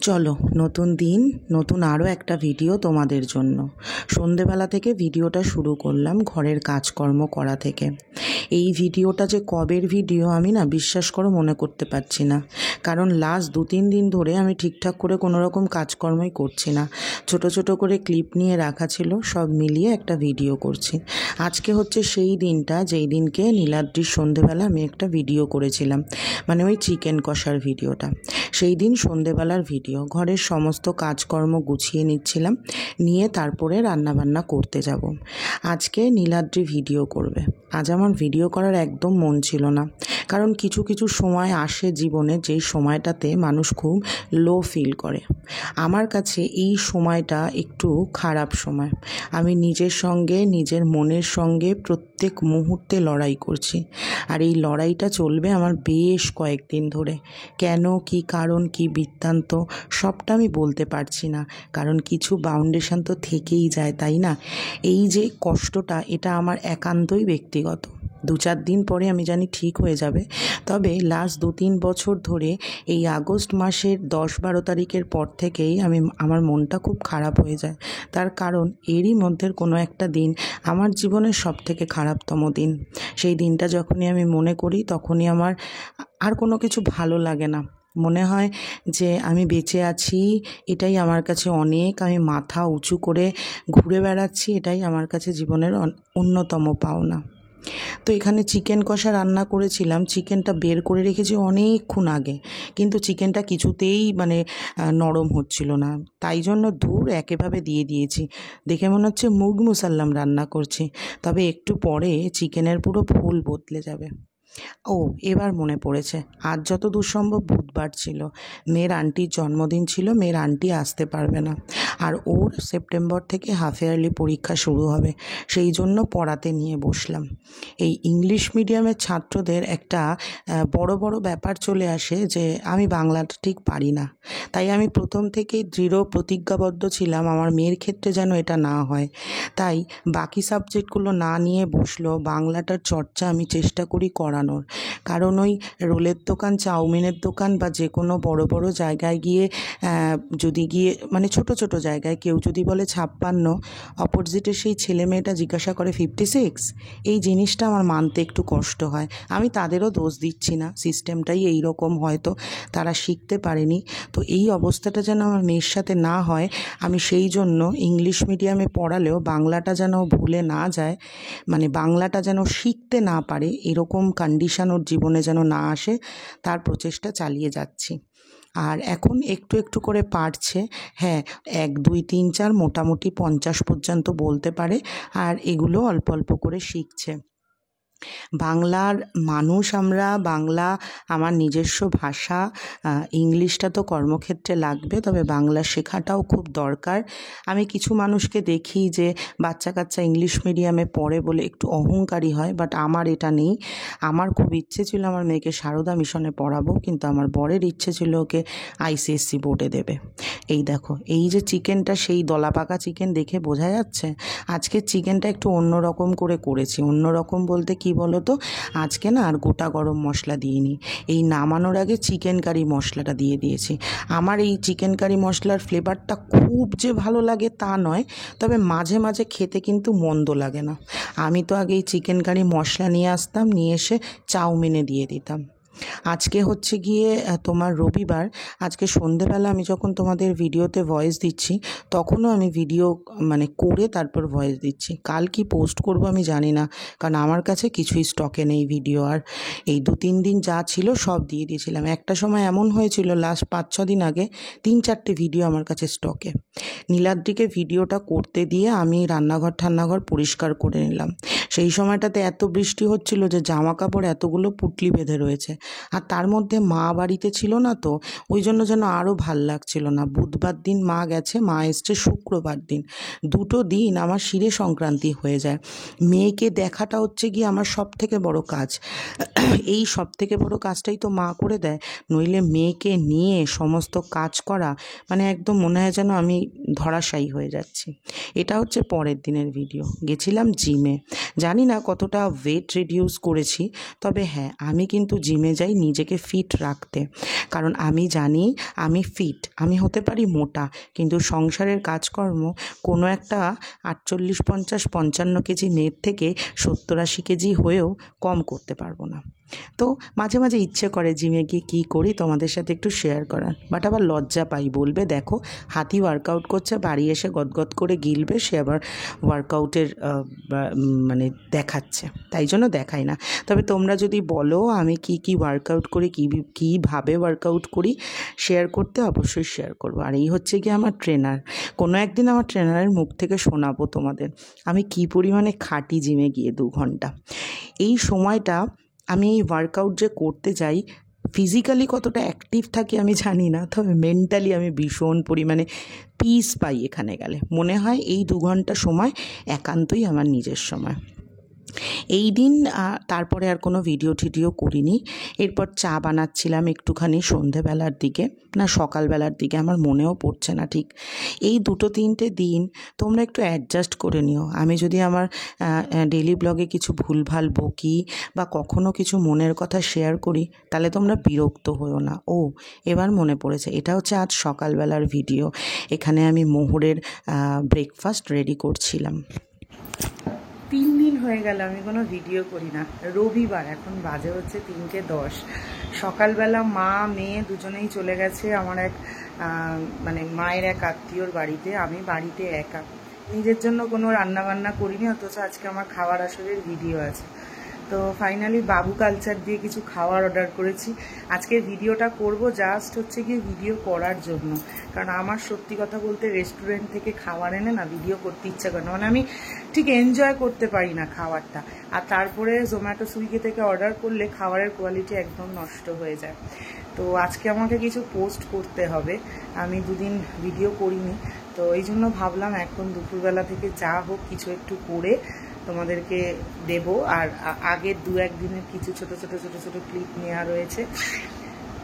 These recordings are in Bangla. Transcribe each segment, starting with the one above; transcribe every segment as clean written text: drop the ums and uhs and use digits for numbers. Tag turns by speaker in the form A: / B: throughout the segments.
A: চলো নতুন দিন নতুন আরও একটা ভিডিও তোমাদের জন্য। সন্ধেবেলা থেকে ভিডিওটা শুরু করলাম ঘরের কাজকর্ম করা থেকে। এই ভিডিওটা যে কবের ভিডিও আমি না বিশ্বাস করো মনে করতে পারছি না, কারণ লাস্ট 2-3 দিন ধরে আমি ঠিকঠাক করে কোনো রকম কাজকর্মই করছি না। ছোট ছোট করে ক্লিপ নিয়ে রাখা ছিল, সব মিলিয়ে একটা ভিডিও করছি। আজকে হচ্ছে সেই দিনটা যেই দিনকে নীলাদ্রির সন্ধেবেলা আমি একটা ভিডিও করেছিলাম, মানে ওই চিকেন কষার ভিডিওটা। সেই দিন সন্ধেবেলার ভিডিও, ঘরের সমস্ত কাজকর্ম গুছিয়ে নিচ্ছিলাম, নিয়ে তারপরে রান্নাবান্না করতে যাব। আজকে নীলাদ্রি ভিডিও করবে। আজ আমার ভিডিও করার একদম মন ছিল না, কারণ কিছু কিছু সময় আসে জীবনে যেই সময়টাতে মানুষ খুব লো ফিল করে। আমার কাছে এই সময়টা একটু খারাপ সময়। আমি নিজের সঙ্গে, নিজের মনের সঙ্গে প্রত্যেক মুহূর্তে লড়াই করছি, আর এই লড়াইটা চলবে আমার বেশ কয়েকদিন ধরে। কেন, কি কারণ, কি বৃত্তান্ত সবটা আমি বলতে পারছি না, কারণ কিছু বাউন্ডেশন তো থেকেই যায়, তাই না? এই যে কষ্টটা, এটা আমার একান্তই ব্যক্তিগত। 2-4 দিন পরে আমি জানি ঠিক হয়ে যাবে, তবে লাস্ট 2-3 বছর ধরে এই আগস্ট মাসের 10-12 তারিখের পর থেকেই আমার মনটা খুব খারাপ হয়ে যায়। তার কারণ এরই মধ্যে কোনো একটা দিন আমার জীবনের সবথেকে খারাপতম দিন। সেই দিনটা যখনই আমি মনে করি তখনই আমার আর কোনো কিছু ভালো লাগে না। মনে হয় যে আমি বেঁচে আছি, এটাই আমার কাছে অনেক। আমি মাথা উঁচু করে ঘুরে বেড়াচ্ছি, এটাই আমার কাছে জীবনের অন্যতম পাওনা। তো এখানে চিকেন কষা রান্না করেছিলাম, চিকেনটা বের করে রেখেছি অনেকক্ষণ আগে, কিন্তু চিকেনটা কিছুতেই নরম হচ্ছিল না, তাই জন্য একেভাবে দিয়ে দিয়েছি। দেখে মনে হচ্ছে মুগ মুসাল্লাম রান্না করছি, তবে একটু পরে চিকেনের পুরো ফুল বদলে যাবে। ও, এবার মনে পড়েছে, আজ যতদূর সম্ভব বুধবার ছিল, মেয়ের আন্টির জন্মদিন ছিল। মেয়ের আন্টি আসতে পারবে না, আর ওর সেপ্টেম্বর থেকে হাফ ইয়ারলি পরীক্ষা শুরু হবে, সেই জন্য পড়াতে নিয়ে বসলাম। এই ইংলিশ মিডিয়ামের ছাত্রদের একটা বড় বড় ব্যাপার চলে আসে যে আমি বাংলাটা ঠিক পারি না। তাই আমি প্রথম থেকেই দৃঢ় প্রতিজ্ঞাবদ্ধ ছিলাম আমার মেয়ের ক্ষেত্রে যেন এটা না হয়। তাই বাকি সাবজেক্টগুলো না নিয়ে বসলো, বাংলাটার চর্চা আমি চেষ্টা করি করানোর। কারণ ওই রোলের দোকান, চাউমিনের দোকান বা যে কোনো বড় বড় জায়গায় গিয়ে যদি গিয়ে ছোট ছোট জায়গায় কেউ যদি বলে 56, অপোজিটের সেই ছেলে মেয়েটা জিজ্ঞাসা করে 56, এই জিনিসটা আমার মানতে একটু কষ্ট হয়। আমি তাদেরও দোষ দিচ্ছি না, সিস্টেমটাই এই রকম, হয়তো তারা শিখতে পারেনি। তো এই অবস্থাটা যেন আমার মেয়ের সাথে না হয়, আমি সেই জন্য ইংলিশ মিডিয়ামে পড়ালেও বাংলাটা যেন ভুলে না যায়, বাংলাটা যেন শিখতে না পারে, এরকম কন্ডিশন ওর জীবনে যেন না আসে, তার প্রচেষ্টা চালিয়ে যাচ্ছি। আর এখন একটু একটু করে পারছে। হ্যাঁ, 1, 2, 3, 4 মোটামুটি 50 পর্যন্ত বলতে পারে, আর এগুলো অল্প অল্প করে শিখছে। বাংলার মানুষ আমরা, বাংলা আমার নিজস্ব ভাষা। ইংলিশটা তো কর্মক্ষেত্রে লাগবে, তবে বাংলা শেখাটাও খুব দরকার। আমি কিছু মানুষকে দেখি যে বাচ্চা কাচ্চা ইংলিশ মিডিয়ামে পড়ে বলে একটু অহংকারী হয়, বাট আমার এটা নেই। আমার খুব ইচ্ছে ছিল আমার মেয়েকে সারদা মিশনে পড়াবো, কিন্তু আমার বরের ইচ্ছে ছিল ওকে ICSE বোর্ডে দেবে। এই দেখো, এই যে চিকেনটা, সেই দলা পাকা চিকেন দেখে বোঝা যাচ্ছে। আজকে চিকেনটা একটু অন্যরকম করে করেছি। অন্যরকম বলতে কি বলো তো, আজকে না আর গোটা গরম মশলা দিইনি, এই নামানোর আগে চিকেন কারি মশলাটা দিয়ে দিয়েছি। আমার এই চিকেন কারি মশলার ফ্লেভারটা খুব যে ভালো লাগে তা নয়, তবে মাঝে মাঝে খেতে কিন্তু মন্দ লাগে না। আমি তো আগে এই চিকেন কারি মশলা নিয়ে আসতাম, নিয়ে এসে চাউমিনে দিয়ে দিতাম। আজকে হচ্ছে গিয়ে তোমার রবিবার। আজকে সন্ধেবেলা আমি যখন তোমাদের ভিডিওতে ভয়েস দিচ্ছি, তখনও আমি ভিডিও করে তারপর ভয়েস দিচ্ছি। কাল কি পোস্ট করব আমি জানি না, কারণ আমার কাছে কিছুই স্টকে নেই ভিডিও। আর এই 2-3 দিন যা ছিল সব দিয়ে দিয়েছিলাম। একটা সময় এমন হয়েছিল লাস্ট 5-6 দিন আগে 3-4টে ভিডিও আমার কাছে স্টকে। নীলাদ্রিকে ভিডিওটা করতে দিয়ে আমি রান্নাঘর পরিষ্কার করে নিলাম। সেই সময়টাতে এত বৃষ্টি হচ্ছিল যে জামা কাপড় এতগুলো পুটলি বেঁধে রয়েছে, আর তার মধ্যে মা বাড়িতে ছিল না, তো ওই জন্য যেন আরও ভাল লাগছিল না। বুধবার দিন মা গেছে, মা এসছে শুক্রবার দিন। 2টো দিন আমার শিরে সংক্রান্তি হয়ে যায়। মেয়েকে দেখাটা হচ্ছে গিয়ে আমার সব থেকে বড় কাজ। এই সব থেকে বড় কাজটাই তো মা করে দেয়, নইলে মেয়েকে নিয়ে সমস্ত কাজ করা একদম মনে হয় যেন আমি ধরাশায়ী হয়ে যাচ্ছি। এটা হচ্ছে পরের দিনের ভিডিও। গেছিলাম জিমে, জানি না কতটা ওয়েট রিডিউস করেছি, তবে হ্যাঁ, আমি কিন্তু জিমে জিমে যাই নিজেকে ফিট রাখতে, কারণ আমি জানি আমি ফিট, আমি হতে পারি মোটা, কিন্তু সংসারের কাজকর্ম কোনো একটা 48, 50, 55 কেজি মেয়ের থেকে 70-80 কেজি হয়েও কম করতে পারবো না। তো মাঝে মাঝে ইচ্ছে করে জিমে গিয়ে কী করি তোমাদের সাথে একটু শেয়ার করার, বাট আবার লজ্জা পাই, বলবে দেখো হাতি ওয়ার্কআউট করছে, বাড়ি এসে গদগদ করে গিলবে, সে আবার ওয়ার্কআউটের মানে দেখাচ্ছে, তাই জন্য দেখাই না। তবে তোমরা যদি বলো আমি কি ওয়ার্কআউট করি, কীভাবে ওয়ার্কআউট করি শেয়ার করতে, অবশ্যই শেয়ার করবো। আর এই হচ্ছে কি আমার ট্রেনার, কোনো একদিন আমার ট্রেনারের মুখ থেকে শোনাবো তোমাদের আমি কী পরিমাণে খাটি জিমে গিয়ে 2 ঘন্টা। এই সময়টা আমি এই ওয়ার্কআউট যে করতে যাই, ফিজিক্যালি কতটা অ্যাক্টিভ থাকি আমি জানি না, তবে মেন্টালি আমি ভীষণ পরিমাণে পিস পাই এখানে গেলে। মনে হয় এই 2 ঘন্টা সময় একান্তই আমার নিজের সময়। এই দিন তারপরে আর কোনো ভিডিও টিডিও করিনি। এরপর চা বানাচ্ছিলাম একটুখানি সন্ধেবেলার দিকে, না সকালবেলার দিকে, আমার মনেও পড়ছে না ঠিক। এই 2-3টে দিন তোমরা একটু অ্যাডজাস্ট করে নিও। আমি যদি আমার ডেলি ব্লগে কিছু ভুলভাল বকি বা কখনো কিছু মনের কথা শেয়ার করি, তাহলে তোমরা বিরক্ত হও না। ও এবার মনে পড়েছে, এটা হচ্ছে আজ সকালবেলার ভিডিও। এখানে আমি মোহরের ব্রেকফাস্ট রেডি করছিলাম। 3 দিন হয়ে গেল আমি কোনো ভিডিও করি না। রবিবার, এখন বাজে হচ্ছে 3:10। সকালবেলা মা মেয়ে দুজনেই চলে গেছে আমার এক মানে মায়ের এক আত্মীয়র বাড়িতে। আমি বাড়িতে একা, নিজের জন্য কোনো রান্নাবান্না করিনি, অথচ আজকে আমার খাওয়ার আসরের ভিডিও আছে। তো ফাইনালি বাবু কালচার দিয়ে কিছু খাওয়ার অর্ডার করেছি। আজকের ভিডিওটা করব জাস্ট হচ্ছে গিয়ে ভিডিও করার জন্য, কারণ আমার সত্যি কথা বলতে রেস্টুরেন্ট থেকে খাবার এনে না ভিডিও করতে ইচ্ছা করে না, মানে আমি ঠিক এনজয় করতে পারি না খাবারটা। আর তারপরে জোম্যাটো সুইগি থেকে অর্ডার করলে খাবারের কোয়ালিটি একদম নষ্ট হয়ে যায়। তো আজকে আমাকে কিছু পোস্ট করতে হবে, আমি 2 দিন ভিডিও করিনি, তো এই জন্য ভাবলাম এখন দুপুরবেলা থেকে যা হোক কিছু একটু করে তোমাদেরকে দেব। আর আগের 2-1 দিনের কিছু ছোট ছোট ক্লিপ নেওয়া রয়েছে।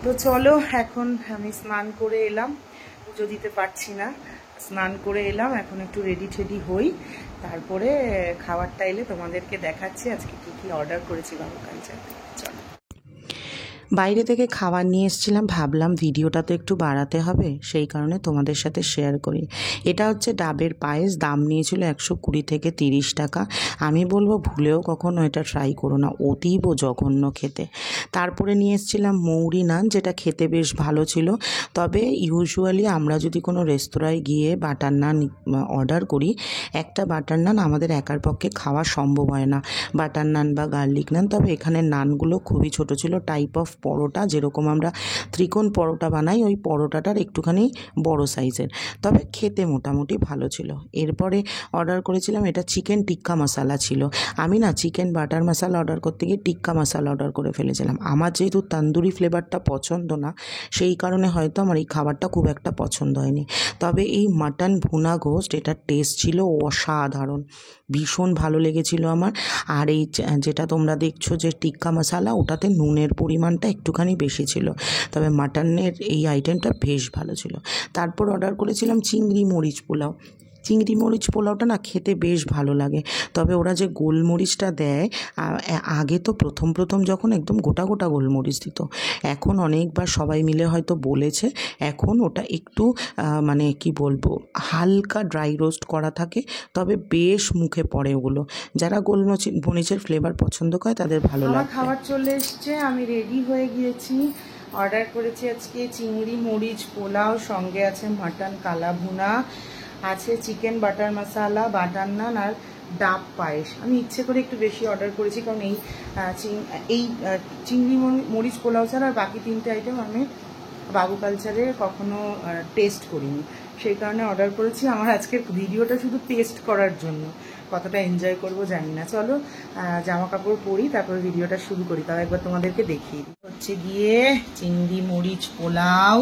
A: তো চলো, এখন আমি স্নান করে এলাম, পুজো দিতে পারছি না, স্নান করে এলাম, এখন একটু রেডি টেডি হই, তারপরে খাবারটা এলে তোমাদেরকে দেখাচ্ছি আজকে কি অর্ডার করেছি বাবু কালচার। চলো, বাইরে থেকে খাবার নিয়ে এসেছিলাম, ভাবলাম ভিডিওটা তো একটু বাড়াতে হবে, সেই কারণে তোমাদের সাথে শেয়ার করি। এটা হচ্ছে ডাবের পায়েস, দাম নিয়েছিল 120 থেকে 30 টাকা। আমি বলবো ভুলেও কখনো এটা ট্রাই করো না, অতীব জঘন্য খেতে। তারপরে নিয়ে এসেছিলাম মৌরি নান, যেটা খেতে বেশ ভালো ছিল। তবে ইউজুয়ালি আমরা যদি কোনো রেস্তোরাঁয় গিয়ে বাটার নান অর্ডার করি, একটা বাটার নান আমাদের একার পক্ষে খাওয়া সম্ভব হয় না, বাটার নান বা গার্লিক নান। তবে এখানে নানগুলো খুবই ছোট ছিল, টাইপ অফ পরোটা, যেরকম আমরা ত্রিকোণ পরোটা বানাই ওই পরোটাটার একটুখানি বড় সাইজের, তবে খেতে মোটামুটি ভালো ছিল। এরপরে অর্ডার করেছিলাম, এটা চিকেন টিক্কা মশালা ছিল। আমি না চিকেন বাটার মশালা অর্ডার করতে গিয়ে টিক্কা মশালা অর্ডার করে ফেলেছিলাম। আমার যেহেতু তন্দুরি ফ্লেভারটা পছন্দ না, সেই কারণে হয়তো আমার এই খাবারটা খুব একটা পছন্দ হয়নি। তবে এই মাটন ভুনা গোস্ট, এটার টেস্ট ছিল অসাধারণ, ভীষণ ভালো লেগেছিল আমার। আর এই যেটা তোমরা দেখছো যে টিক্কা মশালা, ওটাতে নুনের পরিমাণটা একটুখানি বেশি ছিল, তবে মাটনের এই আইটেমটা বেশ ভালো ছিল। তারপর অর্ডার করেছিলাম চিংড়ি মরিচ পোলাও। চিংড়ি মরিচ পোলাওটা না খেতে বেশ ভালো লাগে, তবে ওরা যে গোলমরিচটা দেয়, আগে তো প্রথম যখন একদম গোটা গোটা গোলমরিচ দিত, এখন অনেকবার সবাই মিলে হয়তো বলেছে, এখন ওটা একটু মানে কি বলবো, হালকা ড্রাই রোস্ট করা থাকে, তবে বেশ মুখে পড়ে ওগুলো। যারা গোলমরিচের ফ্লেভার পছন্দ করে তাদের ভালো লাগে। আমার খাবার চলে এসছে, আমি রেডি হয়ে গিয়েছি। অর্ডার করেছি আজকে চিংড়ি মরিচ পোলাও, সঙ্গে আছে মাটন কালা ভুনা, আছে চিকেন বাটার মশালা, বাটার নান আর ডাব পায়েস। আমি ইচ্ছে করে একটু বেশি অর্ডার করেছি, কারণ এই চিংড়ি মরিচ পোলাও ছাড়া আর বাকি 3টে আইটেম আমি বাবু কালচারে কখনো টেস্ট করিনি, সেই কারণে অর্ডার করেছি। আমার আজকের ভিডিওটা শুধু টেস্ট করার জন্য, কতটা এনজয় করব জানি না। চলো জামা কাপড় পরি, তারপর ভিডিওটা শুরু করি, তাও একবার তোমাদেরকে দেখিয়ে দিই। হচ্ছে গিয়ে চিংড়ি মরিচ পোলাও,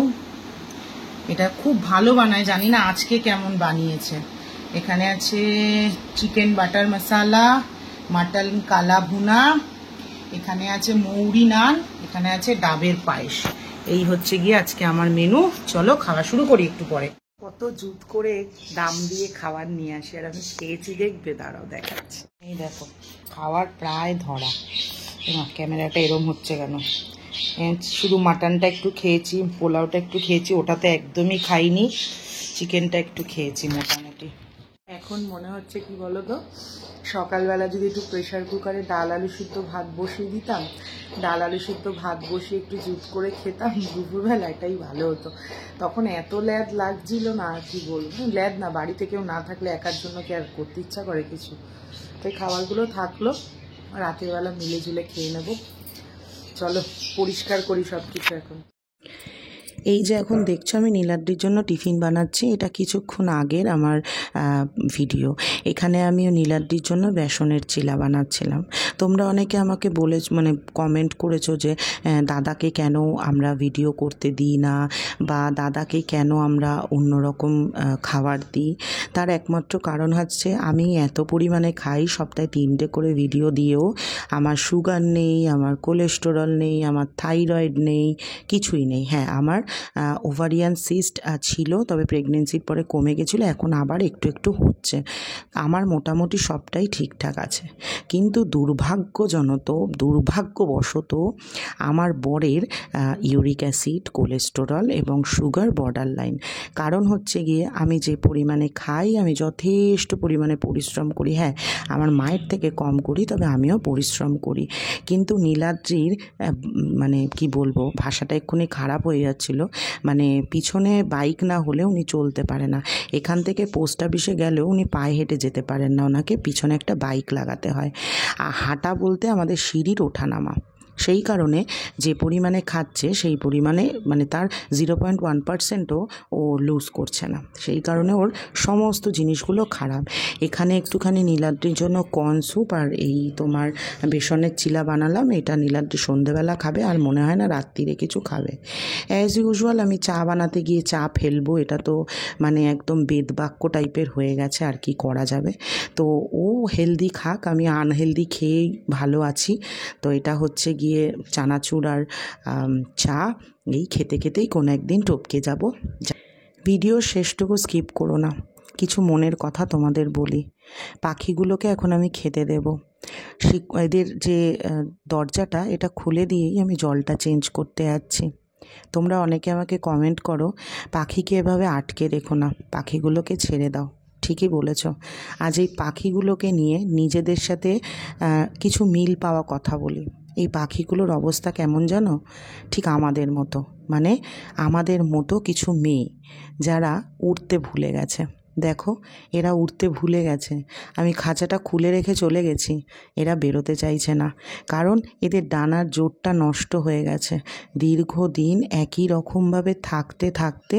A: এটা খুব ভালো বানায়, জানি না আজকে কেমন বানিয়েছে। এখানে আছে চিকেন বাটার মশালা, মাটন কালা ভুনা, এখানে আছে মৌরি নান, এখানে আছে ডাবের পায়েস। এই হচ্ছে গিয়ে আজকে আমার মেনু। চলো খাওয়া শুরু করি একটু পরে। কত জুত করে দাম দিয়ে খাবার নিয়ে আসি, আর আমি খেয়েছি দেখবে, দাঁড়াও দেখাচ্ছি। এই দেখো খাওয়ার প্রায় ধরা, ক্যামেরাটা এরম হচ্ছে কেন, শুধু মাটনটা একটু খেয়েছি, পোলাওটা একটু খেয়েছি, ওটাতে একদমই খাইনি, চিকেনটা একটু খেয়েছি মোটামুটি। এখন মনে হচ্ছে কি বলো তো, সকালবেলা যদি একটু প্রেশার কুকারে ডাল আলু সিদ্ধ ভাত বসিয়ে দিতাম, ডাল আলু সিদ্ধ ভাত বসিয়ে একটু জুত করে খেতাম দুপুরবেলা, এটাই ভালো হতো। তখন এত ল্যাদ লাগছিল না, কি বলবো, ল্যাদ না, বাড়িতে কেউ না থাকলে একার জন্য কি আর করতে ইচ্ছা করে কিছু। তাই খাবারগুলো থাকলো, রাতের বেলা মিলে ঝুলে খেয়ে নেবো। চলো পরিষ্কার করি সব কিছু এখন। এই যে এখন দেখছো আমি নীলাদ্রির জন্য টিফিন বানাচ্ছি, এটা কিছুক্ষণ আগের আমার ভিডিও। এখানে আমি নীলাদ্রির জন্য বেসনের চিলা বানাচ্ছিলাম। তোমরা অনেকে আমাকে মানে কমেন্ট করেছো যে দাদাকে কেন আমরা ভিডিও করতে দিই না, বা দাদাকে কেন আমরা অন্যরকম খাবার দিই। তার একমাত্র কারণ হচ্ছে আমি এত পরিমাণে খাই, সপ্তাহে 3টে করে ভিডিও দিয়েও আমার সুগার নেই, আমার কোলেস্টেরল নেই, আমার থাইরয়েড নেই, কিছুই নেই। হ্যাঁ, আমার ওভারিয়ান সিস্ট ছিল, তবে প্রেগনেন্সির পরে কমে গেছিলো, এখন আবার একটু একটু হচ্ছে। আমার মোটামুটি সবটাই ঠিকঠাক আছে, কিন্তু দুর্ভাগ্যবশত আমার বরের ইউরিক অ্যাসিড, কোলেস্টেরল এবং সুগার বর্ডার লাইন। কারণ হচ্ছে গিয়ে আমি যে পরিমাণে খাই, আমি যথেষ্ট পরিমাণে পরিশ্রম করি। হ্যাঁ, আমার মায়ের থেকে কম করি, তবে আমিও পরিশ্রম করি। কিন্তু নীলাদ্রির মানে কি বলবো, ভাষাটা এক্ষুনি খারাপ হয়ে যাচ্ছিল, মানে পিছনে বাইক না হলে উনি চলতে পারে না। এখান থেকে পোস্ট অফিসে গেলেও উনি পায়ে হেঁটে যেতে পারেন না, ওনাকে পিছনে একটা বাইক লাগাতে হয়। হাঁটা বলতে আমাদের সিঁড়ির ওঠানামা। সেই কারণে যে পরিমাণে খাচ্ছে সেই পরিমাণে মানে তার 0.1%ও ও লুজ করছে না, সেই কারণে ওর সমস্ত জিনিসগুলো খারাপ। এখানে একটুখানি নীলাদ্রির জন্য কর্ন স্যুপ আর এই তোমার বেসনের চিলা বানালাম, এটা নীলাদ্রি সন্ধেবেলা খাবে, আর মনে হয় না রাত্রিরে কিছু খাবে। অ্যাজ ইউজুয়াল আমি চা বানাতে গিয়ে চা ফেলবো, এটা তো মানে একদম বেদবাক্য টাইপের হয়ে গেছে, আর কি করা যাবে। তো ও হেলদি খাক, আমি আনহেলদি খেয়েই ভালো আছি। তো এটা হচ্ছে গিয়ে চানাচুর আর চা, এই খেতে খেতেই কোনো একদিন টপকে যাব। ভিডিও শেষটুকু স্কিপ করো না, কিছু মনের কথা তোমাদের বলি। পাখিগুলোকে এখন আমি খেতে দেব। এদের যে দরজাটা এটা খুলে দিয়েই আমি জলটা চেঞ্জ করতে যাচ্ছি। তোমরা অনেকে আমাকে কমেন্ট করো পাখিকে এভাবে আটকে রেখো না, পাখিগুলোকে ছেড়ে দাও। ঠিকই বলেছ। আজ এই পাখিগুলোকে নিয়ে নিজেদের সাথে কিছু মিল পাওয়া কথা বলি। এই পাখিগুলোর অবস্থা কেমন জানো? ঠিক আমাদের মতো, মানে আমাদের মতো কিছু মেয়ে যারা উড়তে ভুলে গেছে। দেখো, এরা উড়তে ভুলে গেছে। আমি খাঁচাটা খুলে রেখে চলে গেছি, এরা বেরোতে চাইছে না, কারণ এদের ডানার জোরটা নষ্ট হয়ে গেছে। দীর্ঘদিন একই রকমভাবে থাকতে থাকতে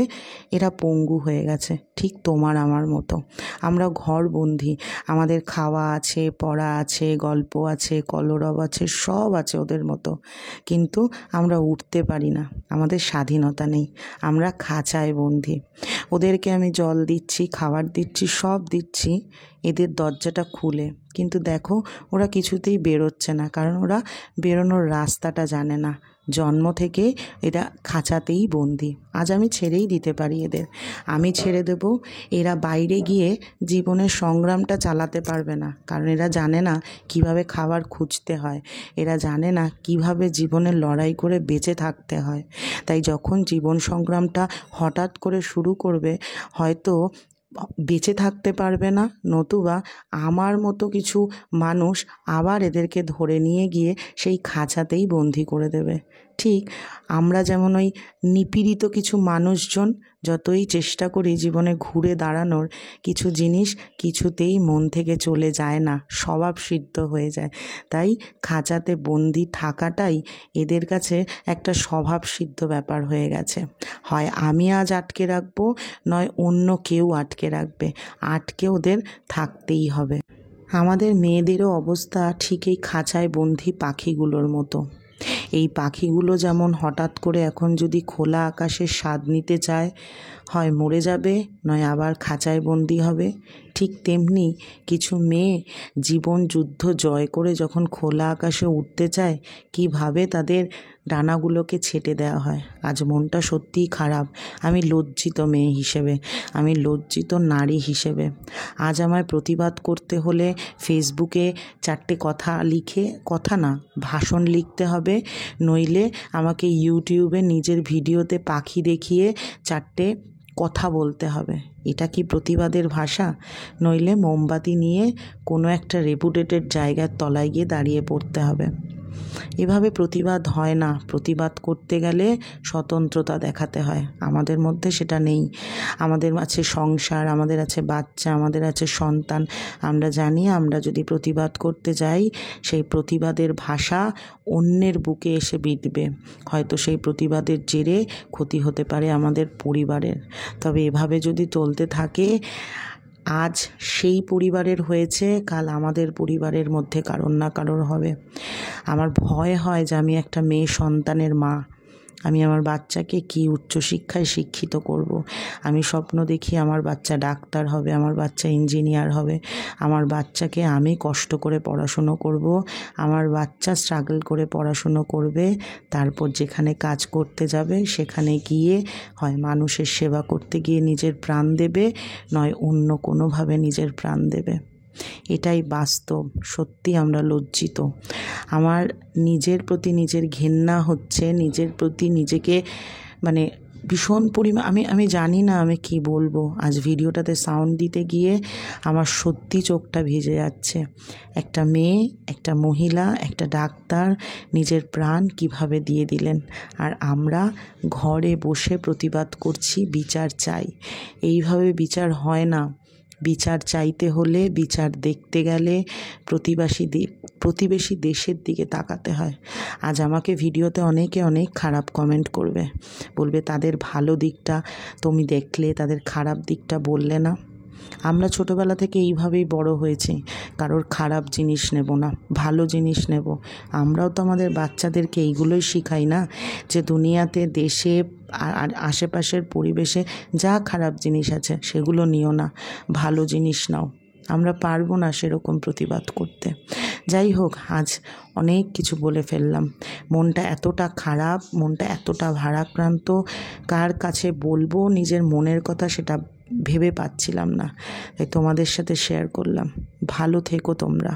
A: এরা পঙ্গু হয়ে গেছে, ঠিক তোমার আমার মতো। আমরা ঘরবন্দি, আমাদের খাওয়া আছে, পড়া আছে, গল্প আছে, কলরব আছে, সব আছে ওদের মতো, কিন্তু আমরা উঠতে পারি না, আমাদের স্বাধীনতা নেই, আমরা খাঁচায় বন্দি। ওদেরকে আমি জল দিচ্ছি, খাবার দিচ্ছি, সব দিচ্ছি, এদের দরজাটা খুলে, কিন্তু দেখো ওরা কিছুতেই বেরোচ্ছে না, কারণ ওরা বেরোনোর রাস্তাটা জানে না। জন্ম থেকে এরা খাঁচাতেই বন্দি। আজ আমি ছেড়েই দিতে পারি এদের, আমি ছেড়ে দেব। এরা বাইরে গিয়ে জীবনের সংগ্রামটা চালাতে পারবে না, কারণ এরা জানে না কিভাবে খাবার খুঁজতে হয়, এরা জানে না কিভাবে জীবনের লড়াই করে বেঁচে থাকতে হয়। তাই যখন জীবন সংগ্রামটা হঠাৎ করে শুরু করবে, হয়তো বেঁচে থাকতে পারবে না, নতুবা আমার মতো কিছু মানুষ আবার এদেরকে ধরে নিয়ে গিয়ে সেই খাঁচাতেই বন্দি করে দেবে। ঠিক আমরা যেমন ওই নিপীড়িত কিছু মানুষজন যতই চেষ্টা করি জীবনে ঘুরে দাঁড়ানোর, কিছু জিনিস কিছুতেই মন থেকে চলে যায় না, স্বভাব সিদ্ধ হয়ে যায়। তাই খাঁচাতে বন্দি থাকাটাই এদের কাছে একটা স্বভাব সিদ্ধ ব্যাপার হয়ে গেছে। হয় আমি আজ আটকে রাখবো, নয় অন্য কেউ আটকে রাখবে, আটকে ওদের থাকতেই হবে। আমাদের মেয়েদেরও অবস্থা ঠিক এই খাঁচায় বন্দি পাখিগুলোর মতো। এই পাখিগুলো যেমন হঠাৎ করে এখন যদি খোলা আকাশের স্বাদ নিতে চায়, হয় মরে যাবে, নয় আবার খাঁচায় বন্দি হবে। ঠিক তেমনি কিছু মেয়ে জীবন যুদ্ধ জয় করে যখন খোলা আকাশে উঠতে চায়, কিভাবে তাদের ডানাগুলোকে ছেঁটে দেওয়া হয়। আজ মনটা সত্যিই খারাপ। আমি লজ্জিত মেয়ে হিসেবে, আমি লজ্জিত নারী হিসেবে। আজ আমায় প্রতিবাদ করতে হলে ফেসবুকে 4টে কথা লিখে, কথা না, ভাষণ লিখতে হবে, নইলে আমাকে ইউটিউবে নিজের ভিডিওতে পাখি দেখিয়ে 4টে কথা বলতে হবে। এটা কি প্রতিবাদের ভাষা? নইলে মোমবাতি নিয়ে কোনো একটা রেপুটেটেড জায়গার তলায় গিয়ে দাঁড়িয়ে পড়তে হবে। এভাবে প্রতিবাদ হয় না। প্রতিবাদ করতে গেলে স্বতন্ত্রতা দেখাতে হয়। আমাদের মধ্যে সেটা নেই। আমাদের আছে সংসার, আমাদের আছে বাচ্চা, আমাদের আছে সন্তান। আমরা জানি আমরা যদি প্রতিবাদ করতে যাই, সেই প্রতিবাদের ভাষা অন্যের বুকে এসে বিঁধবে। হয়তো সেই প্রতিবাদের জেরে ক্ষতি হতে পারে আমাদের পরিবারের। তবে এভাবে যদি চলতে থাকে, আজ সেই পরিবারের হয়েছে, কাল আমাদের পরিবারের মধ্যে কারোর না কারোর হবে। আমার ভয় হয় যে আমি একটা মেয়ে সন্তানের মা। আমি আমার বাচ্চাকে কি উচ্চশিক্ষায় শিক্ষিত করব। আমি স্বপ্ন দেখি আমার বাচ্চা ডাক্তার হবে, আমার বাচ্চা ইঞ্জিনিয়ার হবে, আমার বাচ্চাকে আমি কষ্ট করে পড়াশুনো করব, আমার বাচ্চা স্ট্রাগল করে পড়াশুনো করবে, তারপর যেখানে কাজ করতে যাবে সেখানে গিয়ে হয় মানুষের সেবা করতে গিয়ে নিজের প্রাণ দেবে, নয় অন্য কোনোভাবে নিজের প্রাণ দেবে। এটাই বাস্তব। সত্যি আমরা লজ্জিত। আমার নিজের প্রতি নিজের ঘেন্না হচ্ছে, নিজের প্রতি নিজেকে মানে ভীষণ পরিমাণ আমি জানি না আমি কি বলবো। আজ ভিডিওটাতে সাউন্ড দিতে গিয়ে আমার সত্যি চোখটা ভিজে যাচ্ছে। একটা মেয়ে, একটা মহিলা, একটা ডাক্তার নিজের প্রাণ কিভাবে দিয়ে দিলেন, আর আমরা ঘরে বসে প্রতিবাদ করছি বিচার চাই। এইভাবে বিচার হয় না। বিচার চাইতে হলে, বিচার দেখতে গেলে প্রতিবেশী দেশের দিকে তাকাতে হয়। আজ আমাকে ভিডিওতে অনেকে অনেক খারাপ কমেন্ট করবে, বলবে তাদের ভালো দিকটা তুমি দেখলে, তাদের খারাপ দিকটা বললে না। আমরা ছোটোবেলা থেকে এইভাবেই বড় হয়েছি। কারোর খারাপ জিনিস নেব না, ভালো জিনিস নেব। আমরাও তো আমাদের বাচ্চাদেরকে এইগুলোই শিখাই না, যে দুনিয়াতে, দেশে আর আশেপাশের পরিবেশে যা খারাপ জিনিস আছে সেগুলো নিও না, ভালো জিনিস নাও। আমরা পারবো না সেরকম প্রতিবাদ করতে। যাই হোক, আজ অনেক কিছু বলে ফেললাম। মনটা এতটা খারাপ, মনটা এতটা ভারাক্রান্ত, কার কাছে বলবো নিজের মনের কথা সেটা ভেবে পাচ্ছিলাম না। তাই তোমাদের সাথে শেয়ার করলাম। ভালো থেকো তোমরা।